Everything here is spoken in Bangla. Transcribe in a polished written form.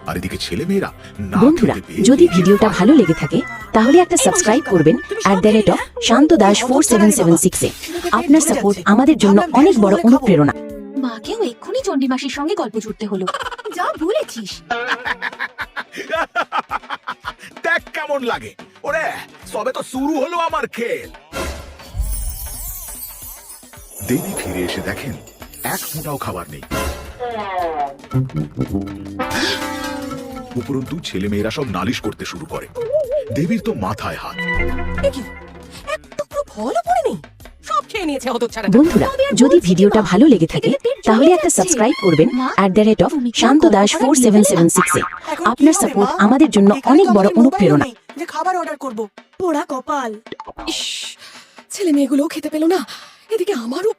আর এদিকে ছেলে মেয়েরা না বন্ধুরা, খেতে পেয়ে যদি ভিডিওটা ভালো লেগে থাকে তাহলে একটা সাবস্ক্রাইব করবেন @শান্তদাস4776 এ। আপনার সাপোর্ট আমাদের জন্য অনেক বড় অনুপ্রেরণা। মাকেও এক্ষুনি চণ্ডীমাসির সঙ্গে গল্প জুড়তে হলো। যা বলেছিস। দেখ কেমন লাগে। ওরে সবে তো শুরু হলো আমার খেল। দেবী ফিরে এসে দেখেন এক ফোঁটাও খাবার নেই। উপরন্তু ছেলে মেয়েরা সব নালিশ করতে শুরু করে। দেবীর তো মাথায় হাত। ফলও পড়ে নেই, সব খেয়ে নিয়েছে হতচ্ছাড়া। বন্ধুরা, যদি ভিডিওটা ভালো লেগে থাকে তাহলে একটা সাবস্ক্রাইব করবেন @শান্তদাস4776 এ। আপনার সাপোর্ট আমাদের জন্য অনেক বড় অনুপ্রেরণা। যে খাবার অর্ডার করব, পোড়া কপাল। ইস, ছেলে মেয়েগুলোও খেতে পেল না, এদিকে আমারও